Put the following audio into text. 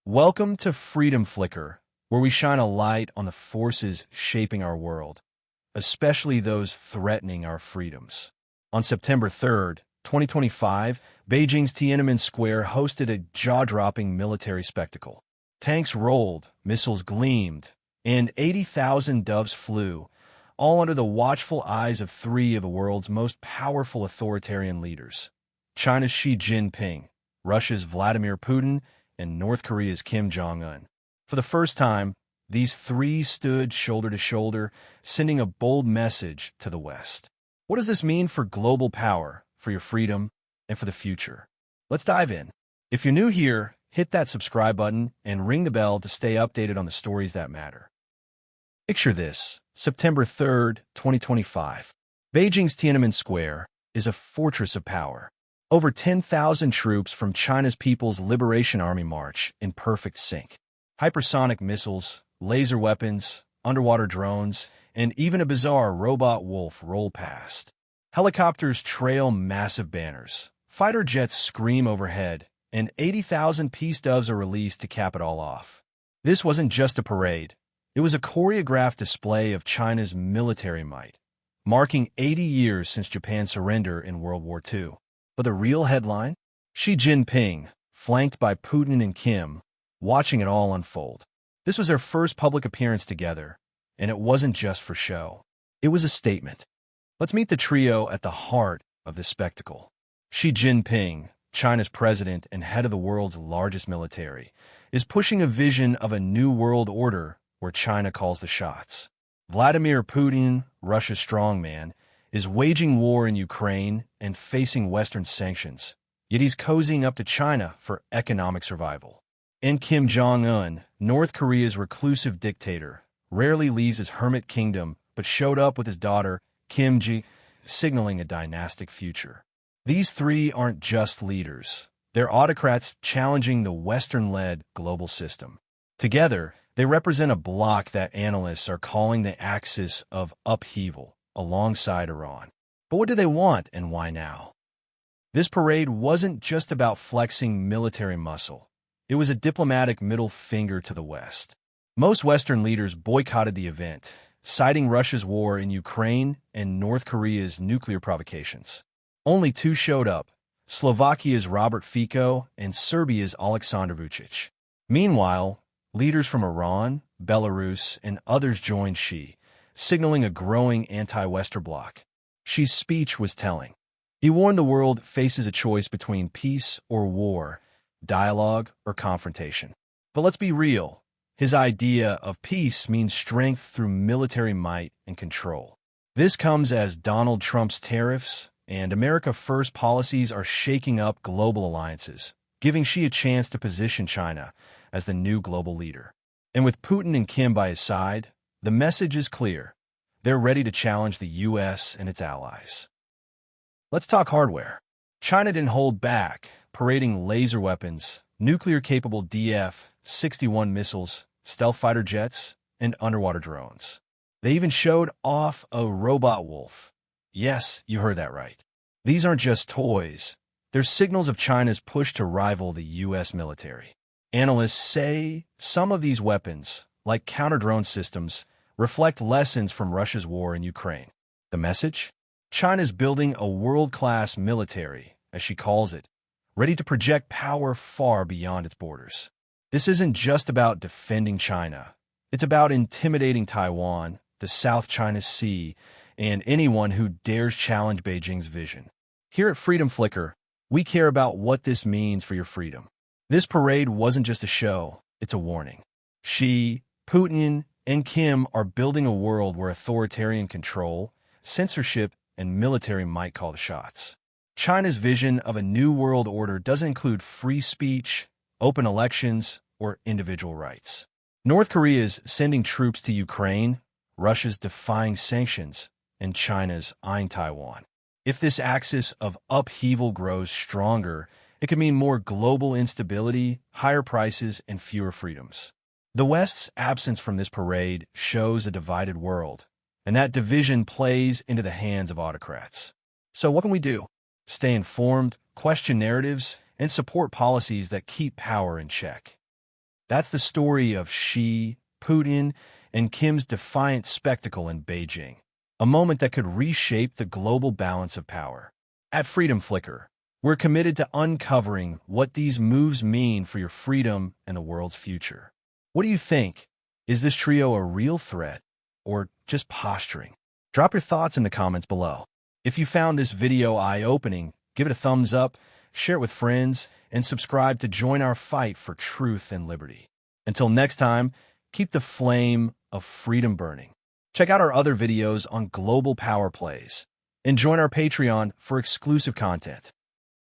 Welcome to Freedom Flicker, where we shine a light on the forces shaping our world, especially those threatening our freedoms. On September 3rd, 2025, Beijing's Tiananmen Square hosted a jaw-dropping military spectacle. Tanks rolled, missiles gleamed, and 80,000 doves flew, all under the watchful eyes of three of the world's most powerful authoritarian leaders: China's Xi Jinping, Russia's Vladimir Putin, and North Korea's Kim Jong-un. For the first time, these three stood shoulder to shoulder, sending a bold message to the West. What does this mean for global power, for your freedom, and for the future? Let's dive in. If you're new here, hit that subscribe button and ring the bell to stay updated on the stories that matter. Picture this: September 3rd, 2025. Beijing's Tiananmen Square is a fortress of power. Over 10,000 troops from China's People's Liberation Army march in perfect sync. Hypersonic missiles, laser weapons, underwater drones, and even a bizarre robot wolf roll past. Helicopters trail massive banners. Fighter jets scream overhead, and 80,000 peace doves are released to cap it all off. This wasn't just a parade. It was a choreographed display of China's military might, marking 80 years since Japan's surrender in World War II. But the real headline? Xi Jinping, flanked by Putin and Kim, watching it all unfold. This was their first public appearance together, and it wasn't just for show. It was a statement. Let's meet the trio at the heart of this spectacle. Xi Jinping, China's president and head of the world's largest military, is pushing a vision of a new world order where China calls the shots. Vladimir Putin, Russia's strongman, is waging war in Ukraine and facing Western sanctions, yet he's cozying up to China for economic survival. And Kim Jong-un, North Korea's reclusive dictator, rarely leaves his hermit kingdom but showed up with his daughter, Kim Ji, signaling a dynastic future. These three aren't just leaders. They're autocrats challenging the Western-led global system. Together, they represent a bloc that analysts are calling the axis of upheaval, alongside Iran. But what do they want, and why now? This parade wasn't just about flexing military muscle. It was a diplomatic middle finger to the West. Most Western leaders boycotted the event, citing Russia's war in Ukraine and North Korea's nuclear provocations. Only two showed up: Slovakia's Robert Fico and Serbia's Aleksandar Vučić. Meanwhile, leaders from Iran, Belarus, and others joined Xi, signaling a growing anti-Western bloc. Xi's speech was telling. He warned the world faces a choice between peace or war, dialogue or confrontation. But let's be real. His idea of peace means strength through military might and control. This comes as Donald Trump's tariffs and America First policies are shaking up global alliances, giving Xi a chance to position China as the new global leader. And with Putin and Kim by his side, the message is clear. They're ready to challenge the U.S. and its allies. Let's talk hardware. China didn't hold back, parading laser weapons, nuclear-capable DF-61 missiles, stealth fighter jets, and underwater drones. They even showed off a robot wolf. Yes, you heard that right. These aren't just toys. They're signals of China's push to rival the U.S. military. Analysts say some of these weapons, like counter-drone systems, reflect lessons from Russia's war in Ukraine. The message? China's building a world-class military, as she calls it, ready to project power far beyond its borders. This isn't just about defending China. It's about intimidating Taiwan, the South China Sea, and anyone who dares challenge Beijing's vision. Here at Freedom Flicker, we care about what this means for your freedom. This parade wasn't just a show, it's a warning. Xi, Putin, and Kim are building a world where authoritarian control, censorship, and military might call the shots. China's vision of a new world order doesn't include free speech, open elections, or individual rights. North Korea is sending troops to Ukraine, Russia's defying sanctions, and China's eyeing Taiwan. If this axis of upheaval grows stronger, it could mean more global instability, higher prices, and fewer freedoms. The West's absence from this parade shows a divided world, and that division plays into the hands of autocrats. So what can we do? Stay informed, question narratives, and support policies that keep power in check. That's the story of Xi, Putin, and Kim's defiant spectacle in Beijing, a moment that could reshape the global balance of power. At Freedom Flicker, we're committed to uncovering what these moves mean for your freedom and the world's future. What do you think? Is this trio a real threat or just posturing? Drop your thoughts in the comments below. If you found this video eye-opening, give it a thumbs up, share it with friends, and subscribe to join our fight for truth and liberty. Until next time, keep the flame of freedom burning. Check out our other videos on global power plays, and join our Patreon for exclusive content.